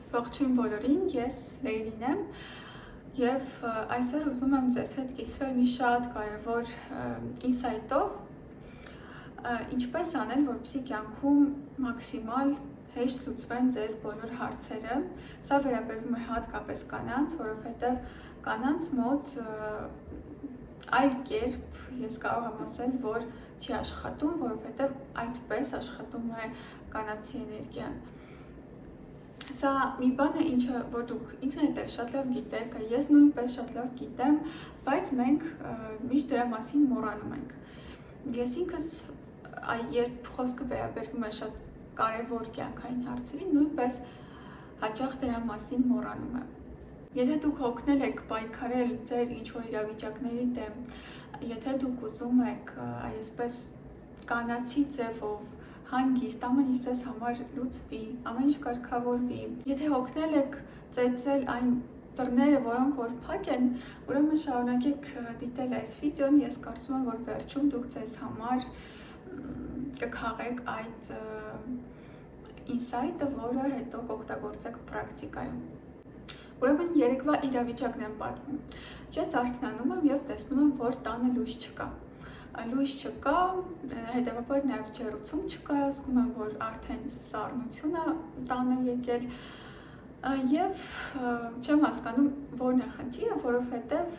Ողջույն բոլորին, ես Լեյլին եմ և այսօր ուզում եմ ձեզ հետ կիսվել մի շատ կարևոր ինսայթով, ինչպես անել, որպեսզի կյանքում մաքսիմալ հեշտ լուծվեն ձեր բոլոր հարցերը։ Սա վերաբերվում է հատկապես կանանց, որովհետև կանանց մոտ այլ կերպ ես կարող եմ ասել, որ չի աշխատում, որովհետև այդպես աշխատում է կանացի էներգիան։ Սա մի բան է, ինչը որ դուք ինքներդ շատ լավ գիտեք, ես նույնպես շատ լավ գիտեմ, բայց մենք միշտ դրա մասին մոռանում ենք։ Ես ինքս երբ խոսքը վերաբերվում է շատ կարևոր կյանքային հարցերին, նույնպես հաճախ դրա մասին մոռանում եմ։ Եթե դուք հոգնել եք պայքարել ձեր ինչ-որ իրավիճակների դեմ, եթե դուք ուզում եք այսպես կանացի ձևով հանգիստ, ամեն ինչ ձեզ համար լուծվի, ամեն ինչ կարգավորվի, եթե հոգնել եք ծեծել այն դռները, որոնք որ փակ են, ուրեմն շարունակեք դիտել այս վիդեոն, ես կարծում եմ, որ վերջում դուք ձեզ համար կքաղեք այդ ինսայթը, որը հետո կօգտագործեք պրակտիկայում։ Ուրեմն երեկվա իրավիճակն եմ պատմում։ Ես արթնանում եմ և տեսնում եմ, որ տանը լույս չկա։ Լույս չկա, հետևաբար նաև ջեռուցում չկա, զգում եմ, որ արդեն սառնություն է տանը եկել և չեմ հասկանում որն է խնդիրը, որովհետև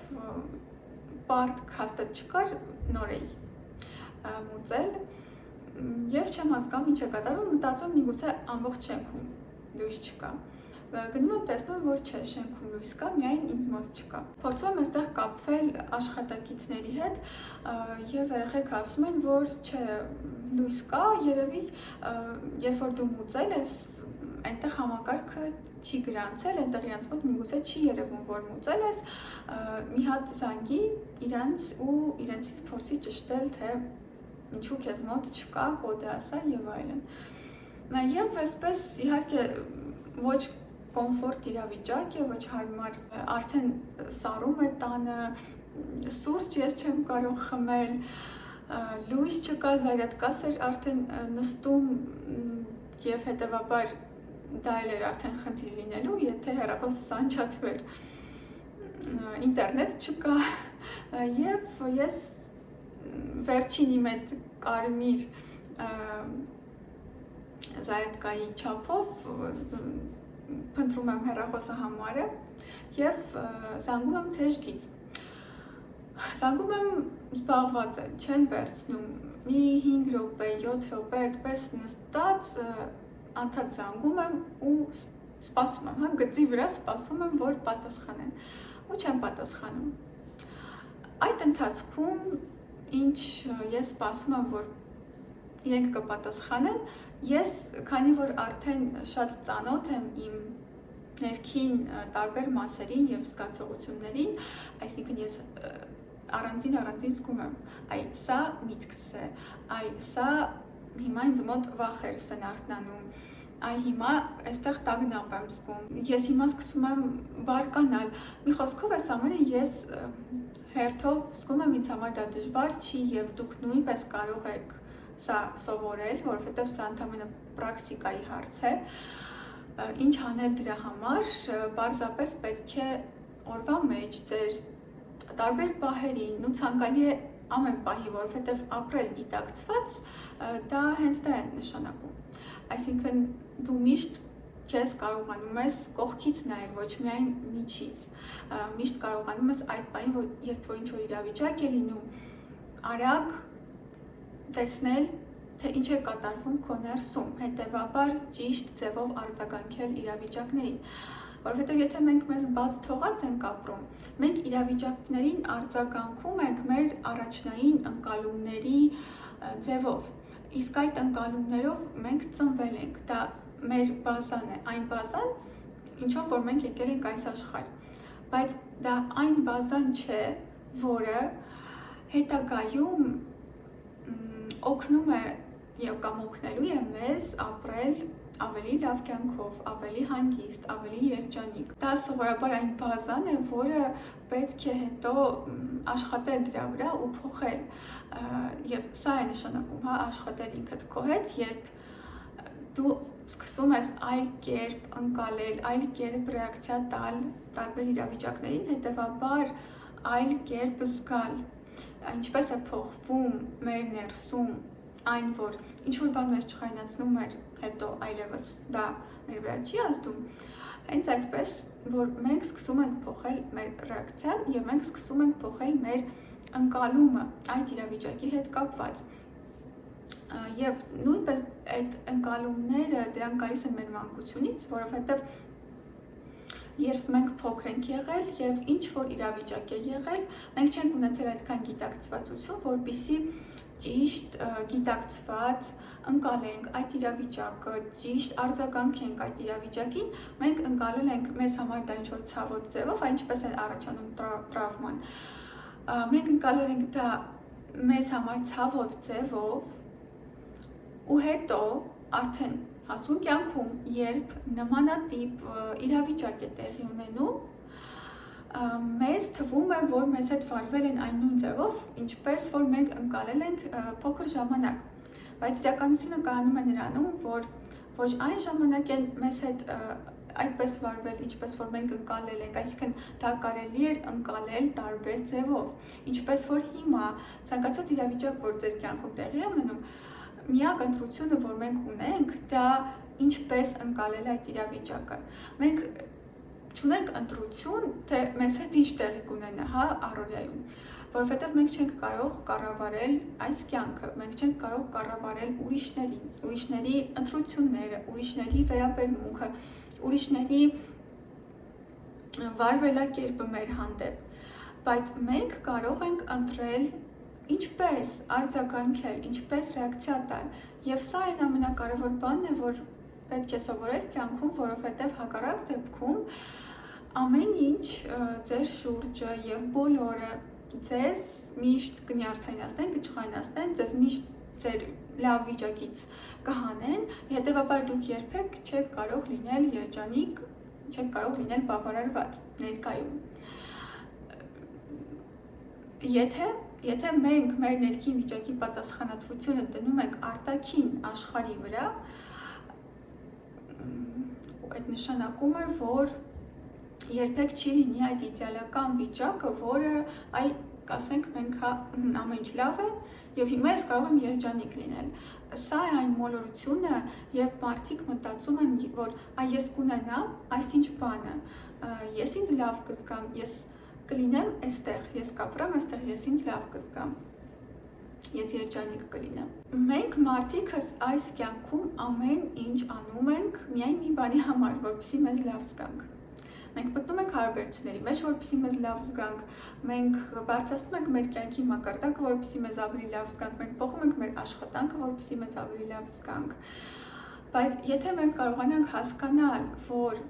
պարտք հաստատ չկար, նոր էի մուծել և չեմ հասկանում ինչ է կատարվում, մտածում եմ միգուցե ամբողջ շենքում լույս չկա։ Գնում եմ տեսնում, որ չէ, շենքում լույս կա, միայն ինձ մոտ չկա։ Փորձում եմ այստեղ կապվել աշխատակիցների հետ և երեխեք ասում են, որ չէ, լույս կա, երևի երբ որ դու մուծել ես, այնտեղ համակարգը չի գրանցել, այնտեղ իրանց մոտ միգուցե չի երևում, որ մուծել ես, մի հատ զանգի իրանց ու իրենցից փորձի ճշտել, թե ինչու քեզ մոտ չկա, կոդը ասա և այլն։ Եվ այսպես իհարկե ոչ կոմֆորտ իրավիճակ է, ոչ հարմար, արդեն սառում է տանը, սուրճ ես չեմ կարող խմել, լույս չկա, զայրատկաս էր արդեն նստում և հետևաբար դա էլ էր արդեն խնդիր լինելու, եթե հեռախոսս անջատվեր, ինտերնետ չկա և ես վերջին իմ այդ կարմիր զայրատկայի չափով փնտրում եմ հեռախոսը համարը և զանգում եմ թեժգից։ Զանգում եմ զբաղված են, չեն վերցնում, մի 5 րոպե, 7 րոպե այդպես նստած անդադ զանգում եմ ու սպասում եմ, գծի վրա սպասում եմ, որ պատասխանեն ու չեն պատասխանում։ Այդ ընթացքում ինչ ես սպասում եմ, որ իրենք կպատասխանեն, ես քանի որ արդեն շատ ծանոթ եմ իմ ներքին տարբեր մասերին և զգացողություններին, այսինքն ես առանձին զգում եմ, այ սա միտքս է, այ սա հիմա ինձ մոտ վախերս են արթնանում, այ հիմա այստեղ տագնապ եմ զգում, ես հիմա սկսում եմ բարկանալ, մի խոսքով այս ամենը ես հերթով զգում եմ ինձ համար դա դժվար չի և դուք նույնպես կարող եք սա սովորել, որովհետև սա ընդամենը պրակտիկայի հարց է, ինչ անել դրա համար, պարզապես պետք է օրվա մեջ ձեր տարբեր պահերին ու ցանկալի է ամեն պահի, որովհետև ապրել գիտակցված, դա հենց դա է նշանակում, այսինքն դու միշտ քեզ կարողանում ես կողքից նայել, ոչ միայն միջից, միշտ կարողանում ես այդ պահին, երբ որ ինչ-որ իրավիճակ է լինում, արագ տեսնել, թե ինչ է կատարվում քո ներսում, հետևաբար ճիշտ ձևով արձագանքել իրավիճակներին, որովհետև եթե մենք մեզ բաց թողած ենք ապրում, մենք իրավիճակներին արձագանքում ենք մեր առաջնային ընկալումների ձևով, իսկ այդ ընկալումներով մենք ծնվել ենք, դա մեր բազան է, այն բազան, ինչով որ մենք եկել ենք այս աշխարհ, բայց դա այն բազան չէ, որը հետագայում օգնում է կամ օգնելու է մեզ ապրել ավելի լավ կյանքով, ավելի հանգիստ, ավելի երջանիկ։ Դա սովորաբար այն բազան է, որը պետք է հետո աշխատել դրա վրա ու փոխել։ Եվ սա է նշանակում, աշխատել ինքդ քո հետ, երբ դու սկսում ես այլ կերպ ընկալել, այլ կերպ ռեակցիա տալ տարբեր իրավիճակներին, հետևաբար այլ կերպ զգալ, ինչպես է փոխվում մեր ներսում այն, որ ինչ-որ բան մեզ չխայնացնում էր, հետո այլևս դա մեր վրա չի ազդում, հենց այդպես, որ մենք սկսում ենք փոխել մեր ռեակցիան և մենք սկսում ենք փոխել մեր ընկալումը այդ իրավիճակի հետ կապված։ Եվ նույնպես այդ ընկալումները դրանք գալիս են մեր մանկությունից, որովհետև երբ մենք փոքր ենք եղել և ինչ-որ իրավիճակ է եղել, մենք չենք ունեցել այդքան գիտակցվածություն, որպեսզի ճիշտ գիտակցված ընկալենք այդ իրավիճակը, ճիշտ արձագանքենք այդ իրավիճակին, մենք ընկալել ենք մեզ համար դա ինչ-որ ցավոտ ձևով, ինչպես է առաջանում տրավման։ Մենք ընկալել ենք դա մեզ համար ցավոտ ձևով ու հետո արդեն հասուն կյանքում, երբ նմանատիպ իրավիճակ է տեղի ունենում, մեզ թվում է, որ մեզ հետ վարվել են այն նույն ձևով, ինչպես որ մենք ընկալել ենք փոքր ժամանակ, բայց իրականությունը կայանում է նրանում, որ ոչ այն ժամանակ են մեզ հետ այդպես վարվել, ինչպես որ մենք ընկալել ենք, այսինքն դա կարելի էր ընկալել տարբեր ձևով, ինչպես որ հիմա ցանկացած իրավիճակ, որ ձեր կյանքում տեղի է ունենում, միակ ընտրությունը, որ մենք ունենք, դա ինչպես ընկալել այդ իրավիճակը։ Մենք չունենք ընտրություն, թե մեզ հետ ինչ տեղի կունենա, առօրյայում, որովհետև մենք չենք կարող կառավարել այս կյանքը, մենք չենք կարող կառավարել ուրիշների ընտրությունները, ուրիշների վերաբերմունքը, ուրիշների վարվելակերպը մեր հանդեպ, բայց մենք կարող ենք ընտրել ինչպես արձագանքել, ինչպես ռեակցիա տալ, և սա այն ամենակարևոր բանն է, որ պետք է սովորել կյանքում, որովհետև հակառակ դեպքում ամեն ինչ ձեր շուրջը և բոլորը ձեզ միշտ կնյարդայնացնեն, կչղայնացնեն, ձեզ միշտ ձեր լավ վիճակից կհանեն, հետևաբար դուք երբեք չեք կարող լինել երջանիկ, չեք կարող լինել բավարարված ներկայում։ Եթե մենք մեր ներքին վիճակի պատասխանատվությունը դնում ենք արտաքին աշխարհի վրա, այդ նշանակում է, որ երբեք չի լինի այդ իդեալական վիճակը, որը ասենք մենք ամեն ինչ լավ է և հիմա ես կարող եմ երջանիկ լինել։ Սա է այն մոլորությունը, երբ մարդիկ մտածում են, որ ես կունենամ այսինչ բանը, ես ինձ լավ կզգամ, ես կլինեմ այստեղ, ես կապրեմ այստեղ, ես ինձ լավ կզգամ, ես երջանիկ կլինեմ։ Մենք մարդիկս այս կյանքում ամեն ինչ անում ենք միայն մի բանի համար, որպեսզի մեզ լավ զգանք։ Մենք մտնում ենք հարաբերությունների մեջ, որպեսզի մեզ լավ զգանք, մենք բարձրացնում ենք մեր կյանքի մակարդակը, որպեսզի մեզ ավելի լավ զգանք, մենք փոխում ենք մեր աշխատանքը, որպեսզի մեզ ավելի լավ զգանք։ Բայց եթե մենք կարողանանք հասկանալ, որ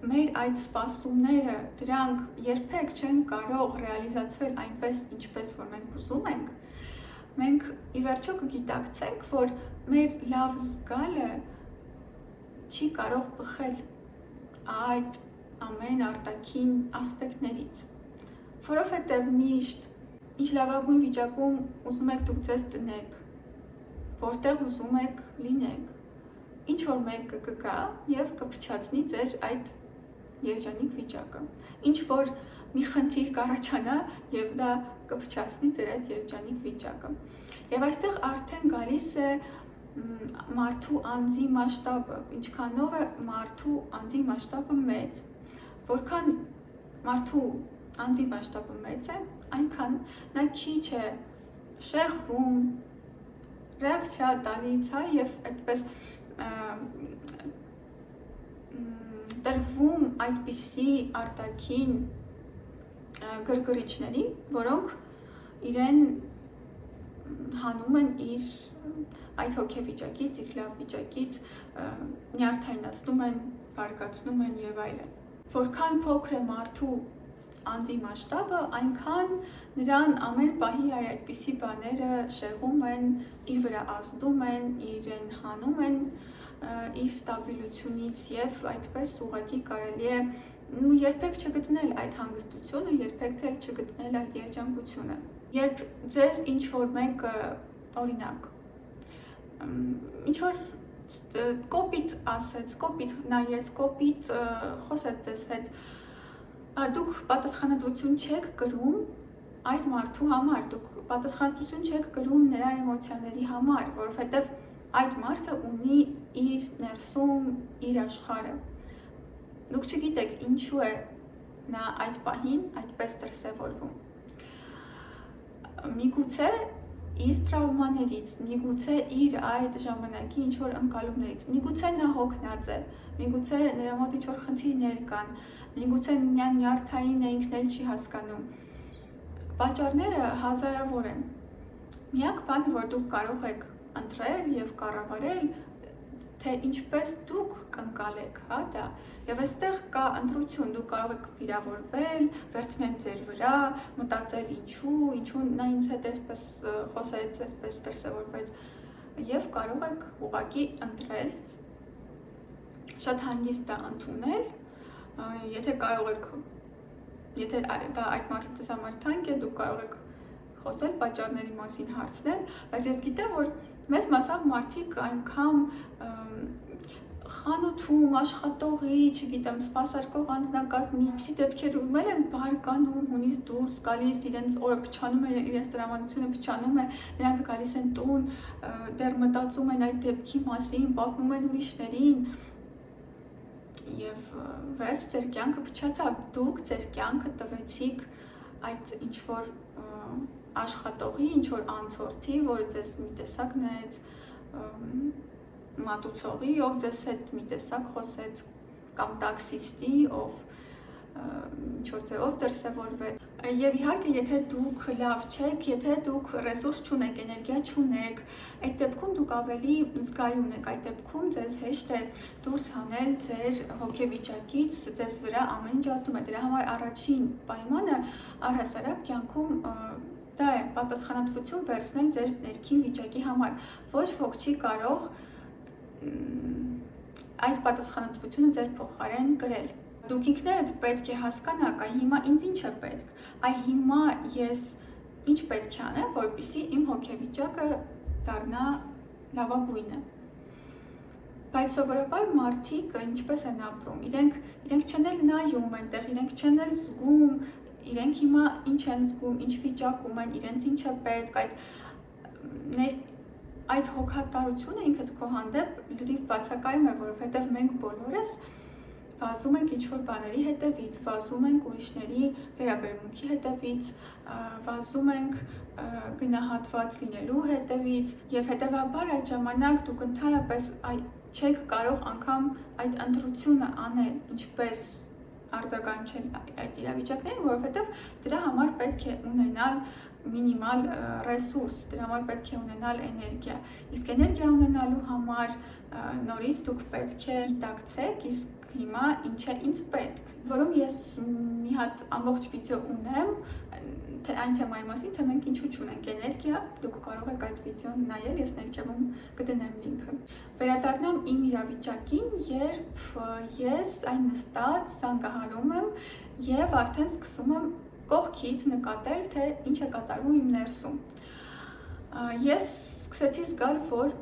մեր այդ սպասումները, դրանք երբեք չեն կարող ռեալիզացվել այնպես, ինչպես որ մենք ուզում ենք, մենք ի վերջո կգիտակցենք, որ մեր լավ զգալը չի կարող բխել այդ ամեն արտաքին ասպեկտներից, որովհետև միշտ ինչ լավագույն վիճակում ուզում եք դուք ձեզ տնեք, որտեղ ուզում եք լինեք, ինչ որ մեկը կգա և կփչացնի ձեր այդ երջանիկ վիճակը, ինչ որ մի խնդիր կառաջանա և դա կփչացնի ձեր այդ երջանիկ վիճակը։ Եվ այստեղ արդեն գալիս է մարդու անձի մասշտաբը, ինչքանով է մարդու անձի մասշտաբը մեծ, որքան մարդու անձի մասշտաբը մեծ է, այնքան նա քիչ է շեղվում, ռեակցիա տալիս, և այդպես տրվում այդպիսի արտաքին գրգռիչների, որոնք իրեն հանում են իր այդ հոգեվիճակից, իր լավ վիճակից, նյարդայնացնում են, բարգացնում են և այլն։ Որքան փոքր է մարդու անձի մասշտաբը, այնքան նրան ամեն պահի այդպիսի բաները շեղում են, իր վրա ազդում են, իրեն հանում են իր ստաբիլությունից և այդպես ուղղակի կարելի է երբեք չգտնել այդ հանգստությունը, երբեք էլ չգտնել այդ երջանկությունը։ Երբ ձեզ ինչ-որ մեկը, օրինակ, ինչ-որ կոպիտ ասեց, կոպիտ նայեց, կոպիտ խոսեց ձեզ հետ, դուք պատասխանատվություն չեք կրում այդ մարդու համար, դուք պատասխանատվություն չեք կրում նրա էմոցիաների համար, որովհետև այդ մարդը ունի իր ներսում իր աշխարհը։ Դուք չգիտեք ինչու է նա այդ պահին այդպես դրսևորվում։ Միգուցե իր տրավմաներից, միգուցե իր այդ ժամանակի ինչ-որ ընկալումներից, միգուցե նա հոգնած է, միգուցե նրա մոտ ինչ-որ խնդիրներ կան, միգուցե նյարդային է ինքն էլ չի հասկանում։ Պատճառները հազարավոր են։ Միակ բանը, որ դուք կարող եք ընտրել և կառավարել, թե ինչպես դուք կընկալեք, դա, և այստեղ կա ընտրություն, դուք կարող եք վիրավորվել, վերցնել ձեր վրա, մտածել ինչու նա ինձ հետ այսպես խոսեց, այսպես դրսևորվեց, և կարող եք ուղղակի ընտրել, շատ հանգիստ դա ընդունել, եթե կարող եք, եթե դա այդ մարդը ձեզ համար թանկ է, դուք կարող եք խոսել, պատճառների մասին հարցնել, բայց ես գիտեմ, որ մեծ մասամբ մարդիկ այնքան խանութում, աշխատողի, չգիտեմ, սպասարկող անձնակազմի, պիսի դեպքեր ունել են բարկանում, հունից դուրս գալիս, իրենց օրը փչանում է, իրենց տրամադրությունը փչանում է, նրանք գալիս են տուն, դեռ մտածում են այդ դեպքի մասին, պատմում են ուրիշներին, և վերջ ձեր կյանքը փչացավ, դուք ձեր կյանքը տվեցիք այդ ինչ-որ աշխատողի, ինչ-որ անցորդի, որը ձեզ մի տեսակ նայեց, մատուցողի, ով ձեզ հետ մի տեսակ խոսեց, կամ տաքսիստի, ով ինչ-որ ձևով դրսևորվեց։ Եվ իհարկե, եթե դուք լավ չեք, եթե դուք ռեսուրս չունեք, էներգիա չունեք, այդ դեպքում դուք ավելի զգայուն եք, այդ դեպքում ձեզ հեշտ է դուրս հանել ձեր հոգեվիճակից, ձեզ վրա ամեն ինչ ազդում է։ Դրա համար առաջին պայմանը առհասարակ կյանքում դա է, պատասխանատվություն վերցնել ձեր ներքին վիճակի համար։ Ոչ ոք չի կարող այդ պատասխանատվությունը ձեր փոխարեն կրել։ Դուք ինքներդ պետք է հասկանաք, այ հիմա ինձ ինչ է պետք, այ հիմա ես ինչ պետք է անեմ, որպեսզի իմ հոգեվիճակը դառնա լավագույնը։ Բայց սովորաբար մարդիկ ինչպես են ապրում, իրենք չեն էլ նայում այնտեղ, իրենք չեն էլ զգում, իրենք հիմա ինչ են զգում, ինչ վիճակում են, իրենց ինչ է պետք, այդ հոգատարությունը ինքդ քո հանդեպ լրիվ բացակայում է, որովհետև մենք բոլորս վազում ենք ինչ-որ բաների հետևից, վազում ենք ուրիշների վերաբերմունքի հետևից, վազում ենք գնահատված լինելու հետևից, և հետևաբար այդ ժամանակ դուք ընդհանրապես չեք կարող անգամ այդ ընտրությունը անել, ինչպես արձագանքել այդ իրավիճակներին, որովհետև դրա համար պետք է ունենալ մինիմալ ռեսուրս, դրա համար պետք է ունենալ էներգիա, իսկ էներգիա ունենալու համար նորից դուք պետք է գիտակցեք, իսկ հիմա ինչ է ինձ պետք, որում ես մի հատ ամբողջ վիդեո ունեմ, այն թեմայի մասին, թե մենք ինչու չունենք էներգիա, դուք կարող եք այդ վիդեոն նայել, ես ներքևում կդնեմ լինքը։ Վերադառնամ իմ իրավիճակին, երբ ես այն նստած զանգահարում եմ և արդեն սկսում եմ կողքից նկատել, թե ինչ է կատարվում իմ ներսում։ Ես սկսեցի զգալ, որ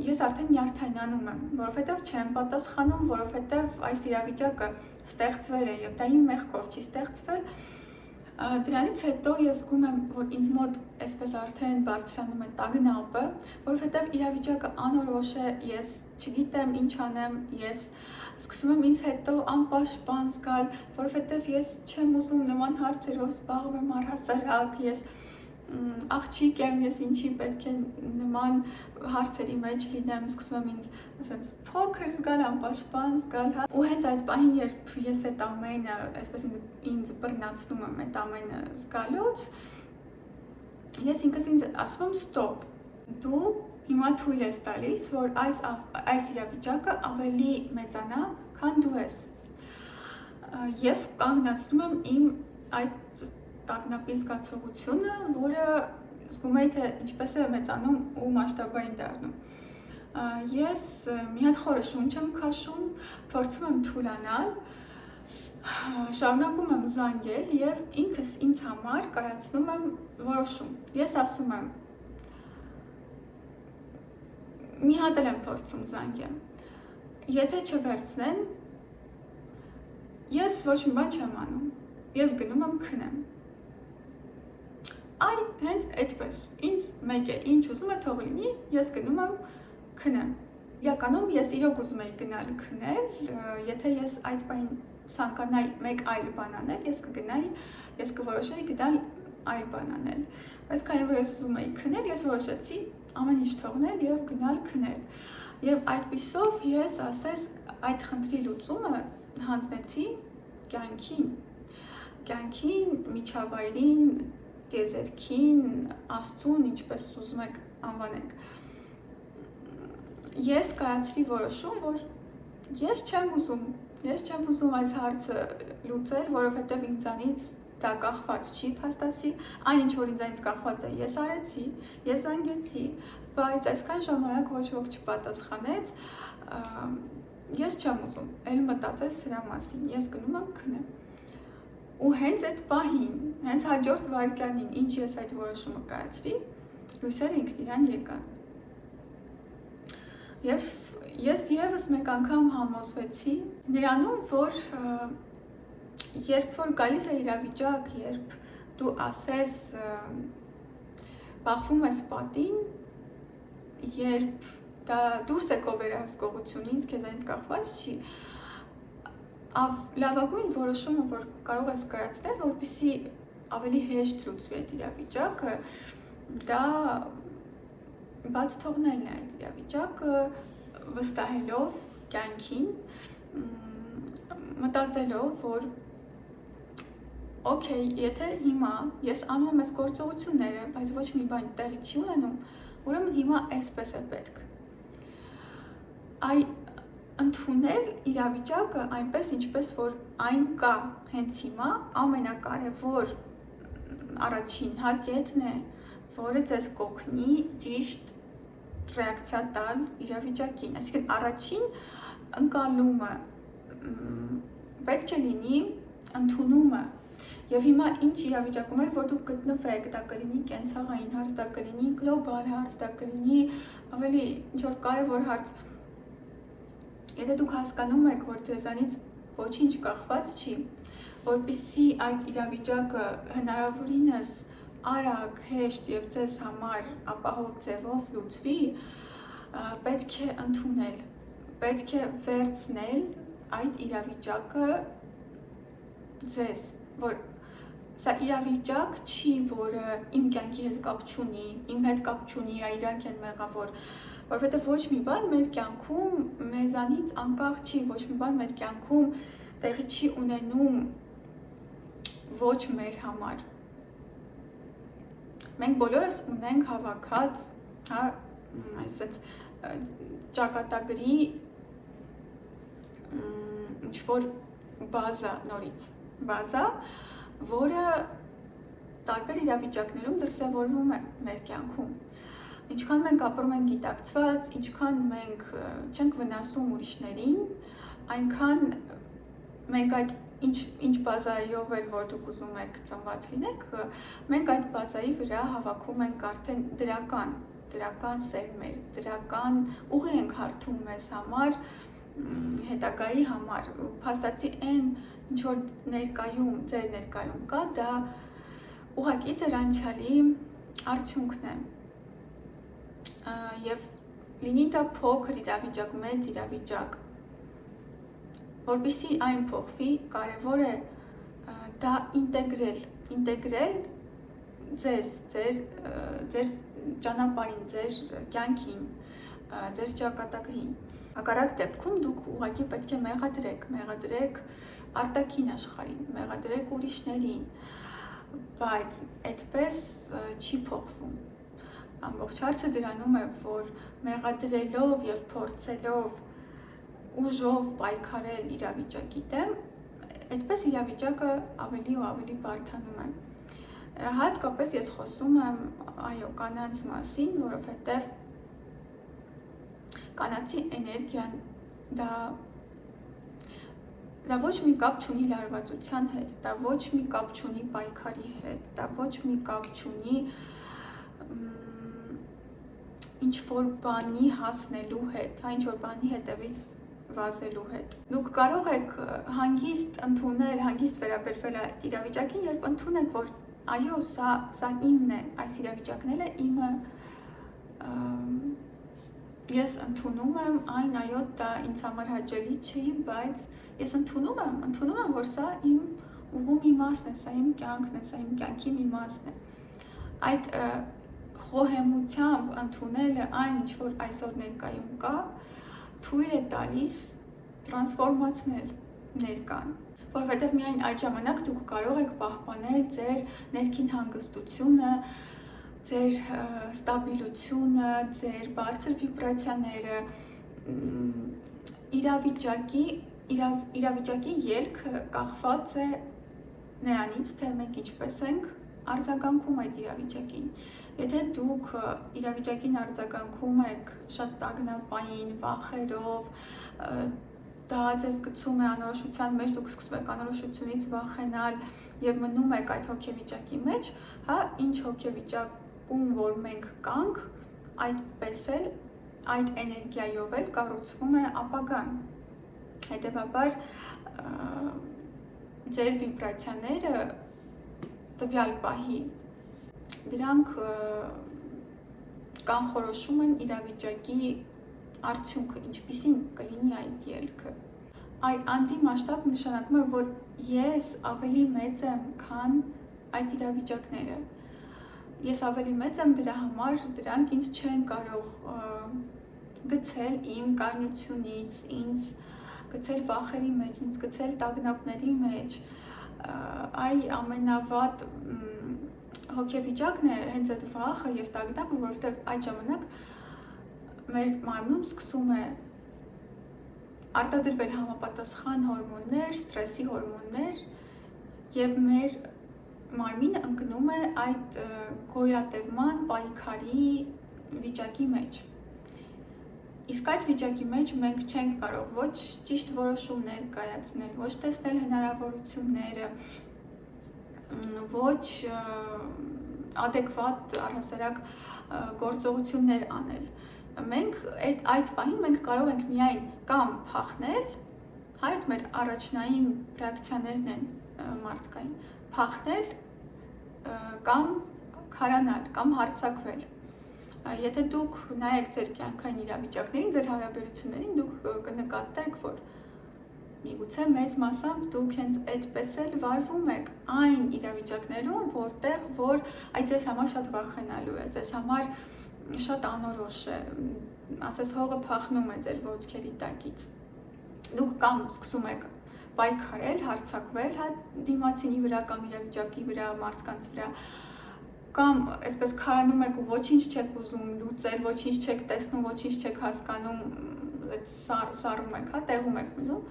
ես արդեն նյարդայնանում եմ, որովհետև չեմ պատասխանում, որովհետև այս իրավիճակը ստեղծվել է և դա իմ մեղքով չի ստեղծվել։ Դրանից հետո ես զգում եմ, որ ինձ մոտ այսպես արդեն բարձրանում է տագնապը, որովհետև իրավիճակը անորոշ է, ես չգիտեմ ինչ անեմ, ես սկսում եմ ինձ հետո անպաշտպան զգալ, որովհետև ես չեմ ուզում նման հարցերով զբաղվեմ առհասարակ, ես աղջիկ եմ, ես ինչի պետք է նման հարցերի մեջ լինեմ, սկսում եմ ինձ ասենց փոքր զգալ, անպաշտպան զգալ, ու հենց այդ պահին, երբ ես այդ ամենը, այսպես ինձ բռնացնում եմ այդ ամենը զգալուց, ես ինքս ինձ ասում եմ ստոպ, դու հիմա թույլ ես տալիս, որ այս իրավիճակը ավելի մեծանա, քան դու ես, և կանգնացնում եմ իմ այդ տագնապի զգացողությունը, որը զգում էի, թե ինչպես է մեծանում ու մասշտաբային դառնում։ Ես մի հատ խորը շունչ եմ քաշում, փորձում եմ թուլանալ, շարունակում եմ զանգել և ինքս ինձ համար կայացնում եմ որոշում։ Ես ասում եմ, մի հատ եմ փորձում զանգեմ։ Եթե չվերցնեն, ես ոչ մի բան չեմ անում։ Ես գնում եմ քնեմ։ Այ հենց այդպես։ Ինձ մեկ է, ինչ ուզում է թող լինի, ես գնում եմ քնեմ։ Իրականում ես իրոք ուզում եի գնալ քնել, եթե ես այդ բան ցանկանայի մեկ այլ բան անել, ես կգնայի, ես կորոշեի գնալ այլ բան անել։ Բայց քանի որ ես ուզում եի քնել, ես որոշեցի ամեն ինչ թողնել եւ գնալ քնել։ Եվ այդպիսով ես ասես այդ խնդրի լուծումը հանձնեցի կյանքին, միջավայրին, տիեզերքին, Աստծուն, ինչպես ուզում եք անվանենք։ Ես կայացրի որոշում, որ ես չեմ ուզում այս հարցը լուծել, որովհետև ինձանից դա կախված չի փաստացի, այն ինչ որ ինձանից կախված է, ես արեցի, ես զանգեցի, բայց այսքան ժամանակ ոչ ոք չպատասխանեց, ես չեմ ուզում էլ մտածել սրա մասին, ես գնում եմ քնեմ։ Ու հենց այդ պահին, հենց հաջորդ վայրկյանին, ինչ ես այդ որոշումը կայացրի, լույսերը ինքն իրան եկան։ Եվ ես եւս մեկ անգամ համոզվեցի նրանում, որ երբ որ գալիս է իրավիճակ, երբ դու ասես բախվում ես պատին, երբ դա դուրս է քո վերահսկողությունից, քեզանից կախված չի, լավագույն որոշումը, որ կարող ես կայացնել, որպեսզի ավելի հեշտ լուծվի այդ իրավիճակը, դա բաց թողնելն է այդ իրավիճակը, վստահելով կյանքին, մտածելով, որ օքեյ, եթե հիմա ես անում եմ այս գործողությունները, բայց ոչ մի բան տեղի չի ունենում, ուրեմն հիմա այսպես է պետք։ Ընդունել իրավիճակը այնպես, ինչպես որ այն կա հենց հիմա, ամենակարևոր առաջին հակետն է, որը ձեզ կօգնի ճիշտ ռեակցիա տալ իրավիճակին։ Այսինքն առաջին ընկալումը պետք է լինի ընդունումը։ Եվ հիմա ինչ իրավիճակում էր, որ դուք գտնվեք, դա կլինի կենցաղային հարց, դա կլինի գլոբալ հարց, դա կլինի ավելի ինչ-որ կարևոր հարց։ Եթե դուք հասկանում եք, որ ձեզանից ոչինչ կախված չի, որպեսզի այդ իրավիճակը հնարավորինս արագ, հեշտ եւ ձեզ համար ապահով ձևով լուծվի, պետք է ընդունել, պետք է վերցնել այդ իրավիճակը ձեզ, որ սա իրավիճակ չի, որը իմ կյանքի հետ կապ չունի, իմ հետ կապ չունի, իրանք են մեղավոր, որովհետև ոչ մի բան մեր կյանքում մեզանից անկախ չի, ոչ մի բան մեր կյանքում տեղի չի ունենում ոչ մեր համար։ Մենք բոլորս ունենք հավաքած, այսպես ճակատագրի ինչ-որ բազա, որը տարբեր իրավիճակներում դրսևորվում է մեր կյանքում։ Ինչքան մենք ապրում ենք գիտակցված, ինչքան մենք չենք վնասում ուրիշներին, այնքան մենք այդ ինչ բազայով էլ որ դուք ուզում եք ծնված լինեք, մենք այդ բազայի վրա հավաքում ենք արդեն դրական սերմեր, դրական ուղի ենք հարթում մեզ համար, հետագայի համար, փաստացի այն ինչ որ ձեր ներկայում կա, դա ուղղակի ձեր անցյալի արդյունքն է։ Եվ լինի դա փոքր իրավիճակ, մեծ իրավիճակ, որպեսզի այն փոխվի, կարևոր է դա ինտեգրել ձեզ, ձեր ճանապարհին, ձեր կյանքին, ձեր ճակատագրին։ Հակառակ դեպքում դուք ուղղակի պետք է մեղադրեք արտաքին աշխարհին, մեղադրեք ուրիշներին, բայց այդպես չի փոխվում։ Ամբողջ հարցը դրանում է, որ մեղադրելով եւ փորձելով ուժով պայքարել իրավիճակի դեմ, այդպես իրավիճակը ավելի ու ավելի բարդանում է։ Հատկապես ես խոսում եմ կանանց մասին, որովհետև կանացի էներգիան դա ոչ մի կապ չունի լարվածության հետ, դա ոչ մի կապ չունի պայքարի հետ, դա ոչ մի կապ չունի ինչ-որ բանի հասնելու հետ, ինչ-որ բանի հետևից վազելու հետ։ Դուք կարող եք հանգիստ ընդունել, հանգիստ վերաբերվել այդ իրավիճակին, երբ ընդունեք, որ այո, սա իմն է, այս իրավիճակները իմը, ես ընդունում եմ այն, այո, դա ինձ համար հաճելի չի, բայց ես ընդունում եմ, որ սա իմ ուղու մի մասն է, սա իմ կյանքն է, սա իմ կյանքի մի մասն է։ Այդ խոհեմությամբ ընդունելը այն, ինչ որ այսօր ներկայում կա, թույլ է տալիս տրանսֆորմացնել ներկան, որովհետև միայն այդ ժամանակ դուք կարող եք պահպանել ձեր ներքին հանգստությունը, ձեր ստաբիլությունը, ձեր բարձր վիբրացիաները, իրավիճակի ելքը կախված է նրանից, թե մենք ինչպես ենք արձագանքում այդ իրավիճակին։ Եթե դուք իրավիճակին արձագանքում եք շատ տագնապային, վախերով, դա ձեզ գցում է անորոշության մեջ, դուք սկսում եք անորոշությունից վախենալ եւ մնում եք այդ հոգեվիճակի մեջ, հա, ինչ հոգեվիճակում որ մենք կանք, այդպես էլ այդ էներգիայով էլ կառուցվում է ապագան։ Հետևաբար ձեր վիբրացիաները տվյալ պահի դրանք կանխորոշում են իրավիճակի արդյունքը, ինչպիսին կլինի այդ ելքը։ Այդ անձի մասշտաբ նշանակում է, որ ես ավելի մեծ եմ, քան այդ իրավիճակները։ Ես ավելի մեծ եմ, դրա համար դրանք ինձ չեն կարող գցել իմ կայունությունից, ինձ գցել վախերի մեջ, ինձ գցել տագնապների մեջ։ Այ ամենավատ հոգեվիճակն է հենց այդ վախը եւ տագնապը, որովհետեւ այդ ժամանակ մեր մարմնում սկսում է արտադրվել համապատասխան հորմոններ, ստրեսի հորմոններ եւ մեր մարմինը ընկնում է այդ գոյատևման պայքարի վիճակի մեջ։ Իսկ այդ վիճակի մեջ մենք չենք կարող ոչ ճիշտ որոշումներ կայացնել, ոչ տեսնել հնարավորությունները, ոչ ադեկվատ առհասարակ գործողություններ անել։ Մենք այդ պահին մենք կարող ենք միայն կամ փախնել, այդ մեր առաջնային ռեակցիաներն են մարդկային, փախնել կամ քարանալ, կամ հարձակվել։ Եթե դուք նայեք ձեր կյանքային իրավիճակներին, ձեր հարաբերություններին, դուք կնկատեք, որ միգուցե մեծ մասամբ դուք հենց այդպես էլ վարվում եք այն իրավիճակներում, որտեղ որ այդ ձեզ համար շատ վախենալու է, ձեզ համար շատ անորոշ է, ասես հողը փախնում է ձեր ոտքերի տակից։ Դուք կամ սկսում եք պայքարել, հարձակվել հա դիմացինի վրա կամ իրավիճակի վրա, մարդկանց վրա, կամ այսպես քարանում եք ու ոչինչ չեք ուզում լուծել, ոչինչ չեք տեսնում, ոչինչ չեք հասկանում, սառում եք, հա, տեղում եք մնում,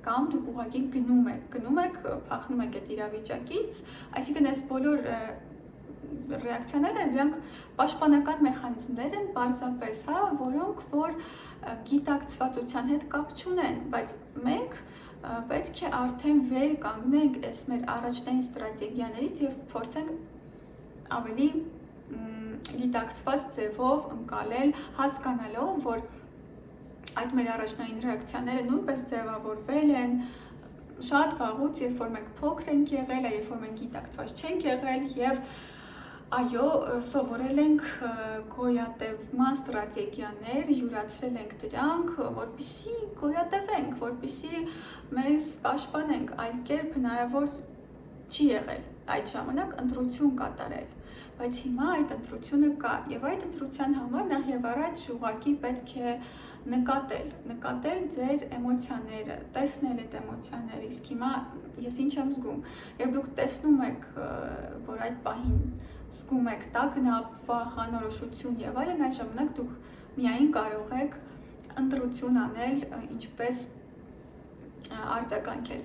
կամ դուք ուղղակի գնում եք, փախնում եք այդ իրավիճակից, այսինքն այս բոլոր ռեակցիաները դրանք պաշտպանական մեխանիզմներ են, պարզապես, հա, որոնք որ գիտակցվածության հետ կապ չունեն, բայց մենք պետք է արդեն վեր կանգնենք այս մեր առաջնային ստրատեգիաներից եւ փորձենք ավելի գիտակցված ձևով ընկալել, հասկանալով, որ այդ մեր առաջնային ռեակցիաները նույնպես ձևավորվել են շատ վաղուց, երբ որ մենք փոքր ենք եղել, երբ որ մենք գիտակցված չենք եղել եւ այո, սովորել ենք գոյատևման ստրատեգիաներ, յուրացրել ենք դրանք, որպեսզի գոյատևենք, որպեսզի մեզ պաշտպանենք, այլ կերպ հնարավոր չի եղել այդ ժամանակ ընտրություն կատարել, բայց հիմա այդ ընտրությունը կա եւ այդ ընտրության համար նախ եւ առաջ ուղղակի պետք է նկատել ձեր էմոցիաները, տեսնել այդ էմոցիաները, իսկ հիմա ես ինչ եմ զգում, երբ դուք տեսնում եք, որ այդ պահին զգում եք տագնապ, վախ, անորոշություն եւ այլն, այդ ժամանակ դուք միայն կարող եք ընտրություն անել, ինչպես արձագանքել։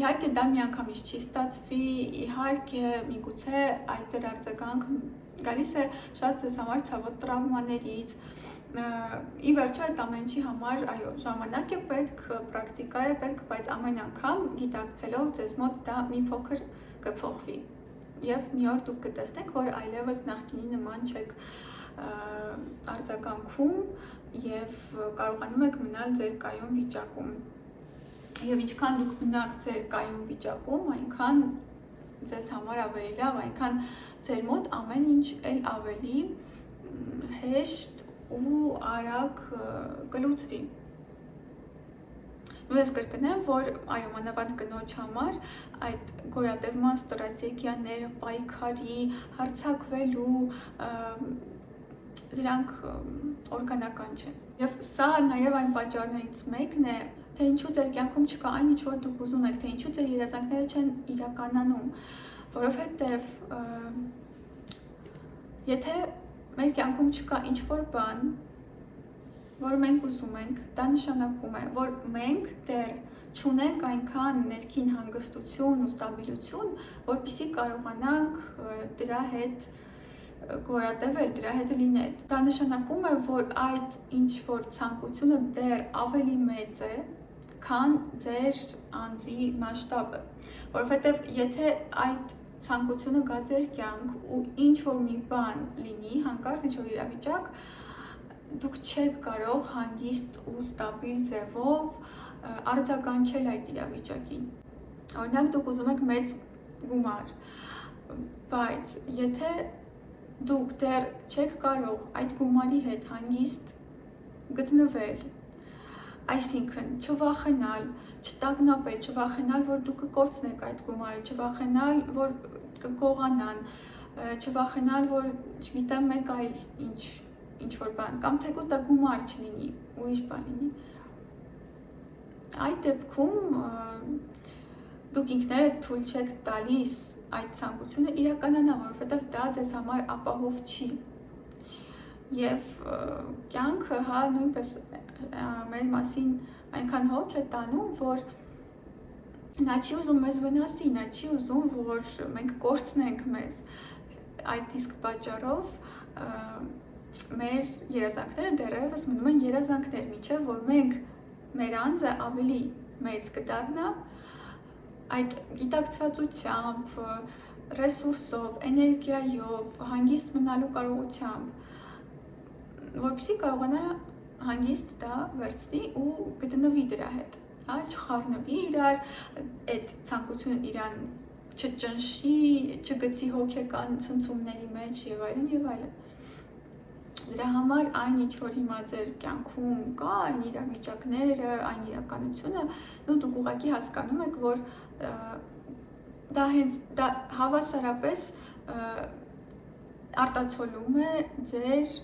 Իհարկե դա միանգամից չի ստացվի, իհարկե միգուցե այդ ձեր արձագանքը գալիս է շատ ձեզ համար ցավոտ տրավմաներից, ի վերջո այդ ամենի համար, այո, ժամանակ է պետք, պրակտիկա է պետք, բայց ամեն անգամ գիտակցելով ձեզ մոտ դա մի փոքր կփոխվի։ Եվ մի օր դուք կտեսնեք, որ այլևս նախկինի նման չեք արձագանքում եւ կարողանում եք մնալ ձեր կայուն վիճակում։ Եվ ինչքան դուք մնաք ձեր կայուն վիճակում, այնքան ձեզ համար ավելի լավ, այնքան ձեր մոտ ամեն ինչ էլ ավելի հեշտ ու արագ կլուծվի։ Ու ես կրկնեմ, որ այո, մանավանդ կնոջ համար այդ գոյատևման ստրատեգիաները, պայքարի, հարձակվելու, դրանք օրգանական չեն։ Եվ սա նաև այն պատճառներից մեկն է, թե ինչու ձեր կյանքում չկա այն, ինչ որ դուք ուզում եք, թե ինչու ձեր երազանքները չեն իրականանում, որովհետև եթե մեր կյանքում չկա ինչ որ բան, որ մենք ուզում ենք, դա նշանակում է, որ մենք դեռ չունենք այնքան ներքին հանգստություն ու ստաբիլություն, որպեսզի կարողանանք դրա հետ գոյատևել, դրա հետ լինել։ Դա նշանակում է, որ այդ ինչ որ ցանկությունը դեռ ավելի մեծ է, քան ձեր անձի մասշտաբը, որովհետև եթե այդ ցանկությունը գա ձեր կյանք ու ինչ որ մի բան լինի, հանկարծ ինչ որ իրավիճակ, դուք չեք կարող հանգիստ ու ստաբիլ ձևով արձագանքել այդ իրավիճակին։ Օրինակ դուք ուզում եք մեծ գումար, բայց եթե դուք դեռ չեք կարող այդ գումարի հետ հանգիստ գտնվել, այսինքն չվախենալ, չտագնապել, չվախենալ, որ դուք կկորցնեք այդ գումարը, չվախենալ, որ կգողանան, չվախենալ, որ չգիտեմ մեկ այլ ինչ որ բան, կամ թեկուզ դա գումար չլինի, ուրիշ բան լինի։ Այդ դեպքում դուք ինքներդ թույլ չեք տալիս այդ ցանկությունը իրականանա, որովհետև դա ձեզ համար ապահով չի։ Եվ կյանքը հա նույնպես մեր մասին այնքան հոգ է տանում, որ նա չի ուզում մեզ վնասի, նա չի ուզում, որ մենք կորցնենք մեզ։ Այդ իսկ պատճառով մեր երազանքները դեռևս մնում են երազանքներ, մինչև որ մենք մեր անձը ավելի մեծ կդառնա, այդ գիտակցվածությամբ, ռեսուրսով, էներգիայով, հանգիստ մնալու կարողությամբ, որպեսզի կարողանա հանգիստ դա վերցնի ու գտնվի դրա հետ, չխառնվի իրար, այդ ցանկությունը իրան չճնշի, չգցի հոգեկան ցնցումների մեջ եւ այլն եւ այլն։ Դրա համար այն ինչ որ հիմա ձեր կյանքում կա, այն իրավիճակները, այն իրականությունը, դուք ուղղակի հասկանում եք, որ դա հավասարապես արտացոլում է ձեր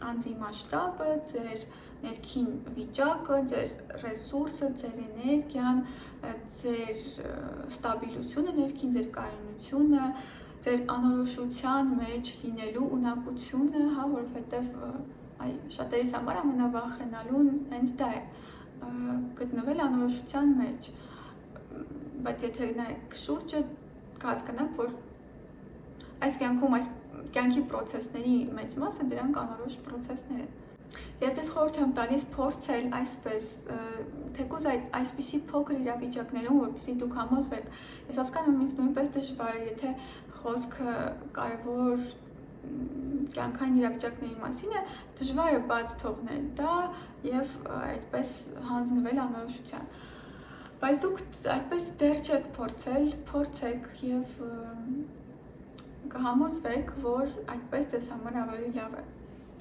անձի մասշտաբը, ձեր ներքին վիճակը, ձեր ռեսուրսը, ձեր էներգիան, ձեր ստաբիլությունը ներքին, ձեր կայունությունը, ձեր անորոշության մեջ լինելու ունակությունը, հա, որովհետև շատերիս համար ամենավախենալուն հենց դա է, գտնվել անորոշության մեջ, բայց եթե նայեք շուրջը, կհասկանաք, որ այս կյանքում, այս կյանքի պրոցեսների մեծ մասը դրանք անորոշ պրոցեսներ են։ Ես ձեզ խորհուրդ եմ տալիս փորձել այսպես, թեկուզ այսպիսի փոքր իրավիճակներում, որպեսզի դուք համոզվեք, ես հասկանում եմ ինձ նույնպես դժվար է, եթե խոսքը կարևոր կյանքային իրավիճակների մասին է, դժվար է բաց թողնել դա եւ այդպես հանձնվել անորոշության։ Բայց դուք այդպես դեռ չեք փորձել, փորձեք եւ կհամոզվեք, որ այդպես ձեզ համար ավելի լավ է։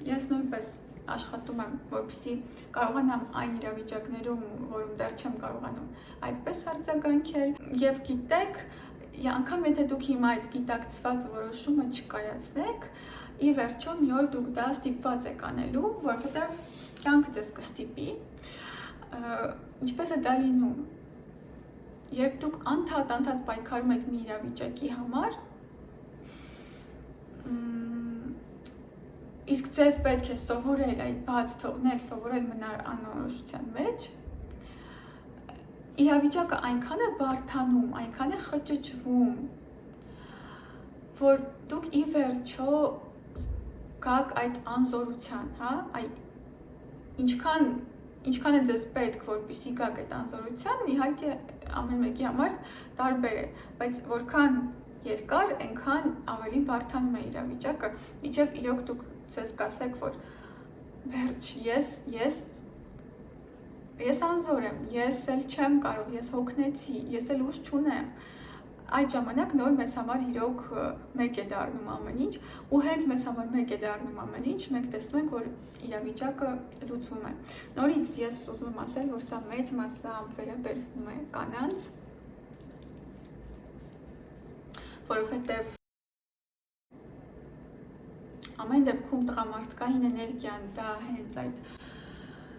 Ես նույնպես աշխատում եմ, որպեսզի կարողանամ այն իրավիճակներում, որում դեռ չեմ կարողանում այդպես արձագանքել եւ գիտեք, անգամ եթե դուք հիմա այդ գիտակցված որոշումը չկայացնեք, ի վերջո մի օր դուք դա ստիպված եք անելու, որովհետեւ կյանքը ձեզ կստիպի, ինչպես է դա լինում։ Երբ դուք անդադ պայքարում եք մի իրավիճակի համար, իսկ ձեզ պետք է սովորել այդ բաց թողնել, սովորել մնալ անորոշության մեջ, իրավիճակը այնքան է բարդանում, այնքան է խճճվում, որ դուք ի վերջո գաք այդ անզորության, հա, ինչքան է ձեզ պետք, որպեսզի գաք այդ անզորության, իհարկե ամեն մեկի համար տարբեր է, բայց որքան երկար, այնքան ավելի բարդանում է իրավիճակը, մինչև իրոք դուք ձեզ կասեք, որ վերջ, ես անզոր եմ, ես էլ չեմ կարող, ես հոգնեցի, ես էլ ուժ չունեմ։ Այդ ժամանակ նոր մեզ համար իրոք մեկ է դառնում ամեն ինչ, ու հենց մեզ համար մեկ է դառնում ամեն ինչ, մենք տեսնում ենք, որ իրավիճակը լուծվում է։ Նորից ես ուզում եմ ասել, որ սա մեծ մասամբ վերաբերվում է կանանց, որովհետև ամեն դեպքում տղամարդկային էներգիան դա հենց այդ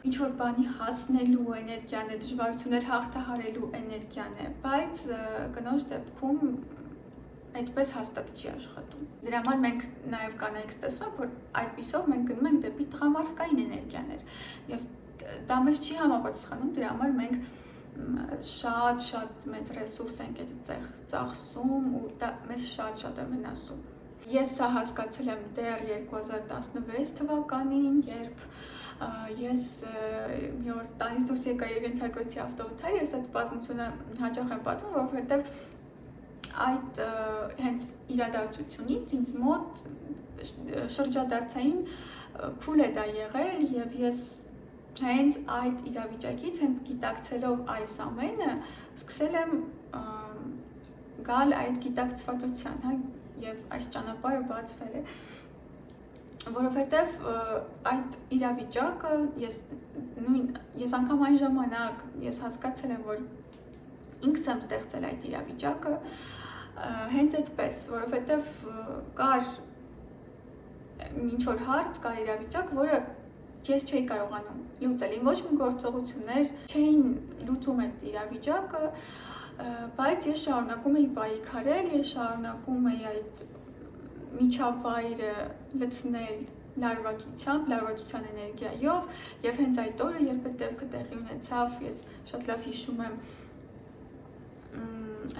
ինչ-որ բանի հասնելու էներգիան է, դժվարություններ հաղթահարելու էներգիան է, բայց կնոջ դեպքում այդպես հաստատ չի աշխատում։ Դրա համար մենք նաև կանայք տեսնում ենք, որ այդպիսով մենք գնում ենք դեպի տղամարդկային էներգիաներ, եւ դա մեզ չի համապատասխանում, դրա համար մենք շատ մեծ ռեսուրս ենք այդտեղ ծախսում ու դա մեզ շատ է վնասում։ Ես սա հասկացել եմ դեռ 2016 թվականին, երբ ես մի օր տանից դուրս եկա եւ ենթարկվեցի ավտովթար, ես այդ պատմությունը հաճախ եմ պատմում, որովհետեւ այդ հենց իրադարձությունից ինձ մոտ շրջադարձային փուլ է դա եղել եւ ես հենց այդ իրավիճակից, հենց գիտակցելով այս ամենը, սկսել եմ գալ այդ գիտակցվածության, հա, եւ այս ճանապարհը բացվել է, որովհետեւ այդ իրավիճակը ես անգամ այն ժամանակ ես հասկացել եմ, որ ինքս եմ ստեղծել այդ իրավիճակը հենց այդպես, որովհետեւ կար ինչ որ հարց, կար իրավիճակ, որը ես չէի կարողանում լուծել, ոչ մի գործողություններ չէին լուծում այդ իրավիճակը, բայց ես շարունակում էի պայքարել, ես շարունակում էի այդ միջավայրը լցնել լարվածության էներգիայով եւ հենց այդ օրը, երբ այդ դեպքը տեղի ունեցավ, ես շատ լավ հիշում եմ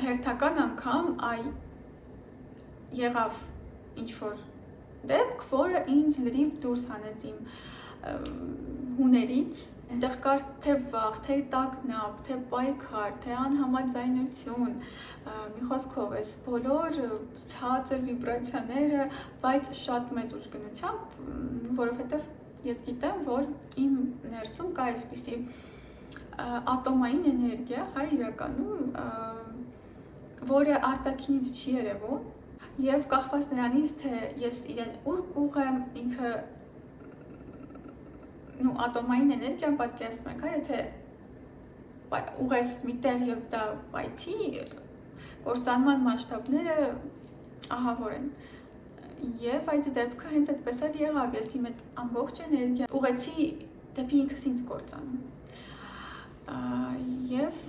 հերթական անգամ եղավ ինչ-որ դեպք, որը ինձ լրիվ դուրս հանեց իմ հուներից, այնտեղ կար թե վախ, թե տագնապ, թե պայքար, թե անհամաձայնություն, մի խոսքով էս բոլոր ցածր վիբրացիաները, բայց շատ մեծ ուժգնությամբ, որովհետև ես գիտեմ, որ իմ ներսում կա այսպիսի ատոմային էներգիա, հա, իրականում, որը արտաքինից չի երևում, եւ կախված նրանից, թե ես իրեն ուր կուղեմ, ինքը ատոմային էներգիան պատկերացնում ենք, հա, եթե ուղես միտեղ եւ դա պայթի, կործանման մասշտաբները ահավոր են։ Եվ այդ դեպքը հենց այդպես էլ եղավ, ես իմ այդ ամբողջ էներգիան ուղեցի դեպի ինքս ինձ կործանում։ Եվ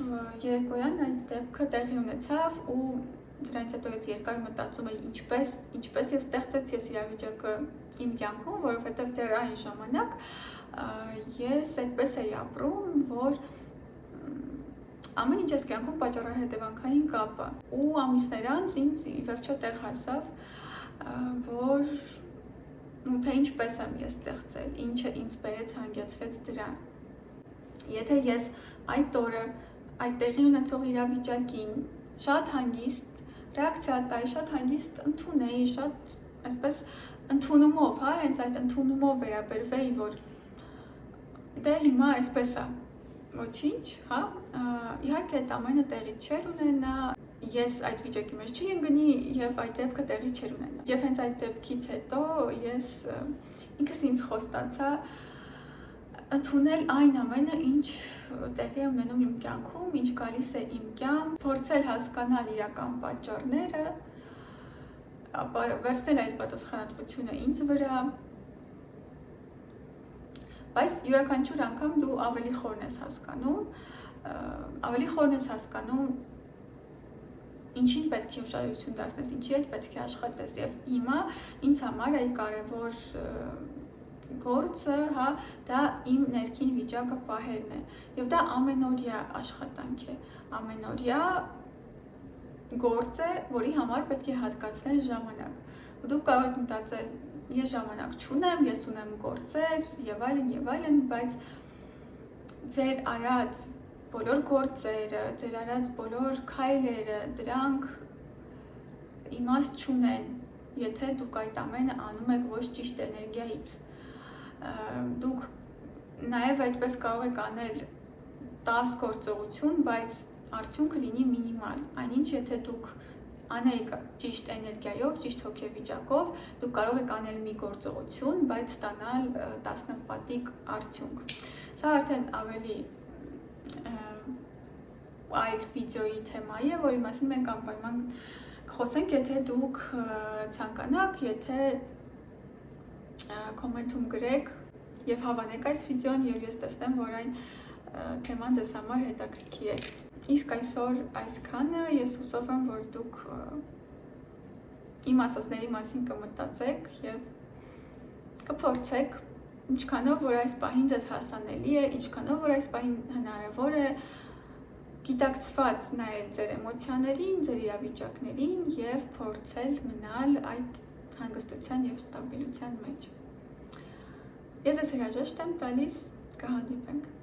երեկոյան այդ դեպքը տեղի ունեցավ ու դրանից հետո ես երկար մտածում էի ինչպես ես ստեղծեցի այս իրավիճակը իմ կյանքում, որովհետև դեռ այն ժամանակ ես այդպես էի ապրում, որ ամեն ինչ ես կյանքում պատճառահետևանքային կապ է, ու ամիսներ անց ինձ ի վերջո տեղ հասավ, որ թե ինչպես եմ ես ստեղծել, ինչը ինձ բերեց հանգեցրեց դրան։ Եթե ես այդ օրը այդ տեղի ունեցող իրավիճակին շատ հանգիստ ռեակցիա տայի, շատ հանգիստ ընդունեի, շատ այսպես ընդունումով, հա, հենց այդ ընդունումով վերաբերվեի, որ դե հիմա այսպես է, ոչինչ, հա, իհարկե այդ ամենը տեղի չէր ունենա, ես այդ վիճակի մեջ չի ընկնի եւ այդ դեպքը տեղի չէր ունենա։ Եվ հենց այդ դեպքից հետո ես ինքս ինձ խոստացա ընդունել այն ամենը, ինչ տեղի է ունենում իմ կյանքում, ինչ գալիս է իմ կյանք, փորձել հասկանալ իրական պատճառները, վերցնել այդ պատասխանատվությունը ինձ վրա, բայց յուրաքանչյուր անգամ դու ավելի խորն ես հասկանում, ինչին պետք է ուշադրություն դարձնես, ինչի հետ պետք է աշխատես, եւ հիմա ինձ համար այ կարևոր գործը, հա, դա իմ ներքին վիճակը պահելն է, եւ դա ամենօրյա աշխատանք է, ամենօրյա գործ է, որի համար պետք է հատկացնել ժամանակ։ Դու կարող ես մտածել, ես ժամանակ չունեմ, ես ունեմ գործեր եւ այլն, բայց ձեր արած բոլոր գործերը, ձեր արած բոլոր քայլերը, դրանք իմաստ չունեն, եթե դուք այդ ամենը անում եք ոչ ճիշտ էներգիայից։ Դուք նաև այդպես կարող եք անել 10 գործողություն, բայց արդյունքը լինի մինիմալ։ Այնինչ, եթե դուք անեիք ճիշտ էներգիայով, ճիշտ հոգեվիճակով, դուք կարող եք անել մի գործողություն, բայց ստանալ 10 պատիկ արդյունք։ Սա արդեն ավելի այլ վիդեոյի թեմա է, որի մասին մենք անպայման կխոսենք, եթե դուք ցանկանաք, եթե կոմենտում գրեք եւ հավանեք այս վիդեոն եւ ես տեսնեմ, որ այն թեման ձեզ համար հետաքրքիր է։ Իսկ այսօր այսքանը, ես հուսով եմ, որ դուք իմ ասածների մասին կմտածեք եւ կփորձեք, ինչքանով որ այս պահին ձեզ հասանելի է, ինչքանով որ այս պահին հնարավոր է գիտակցված նայել ձեր էմոցիաներին, ձեր իրավիճակներին եւ փորձել մնալ այդ հանգստության եւ ստաբիլության մեջ։ Ես ձեզ հրաժեշտ եմ տալիս, կհանդիպենք։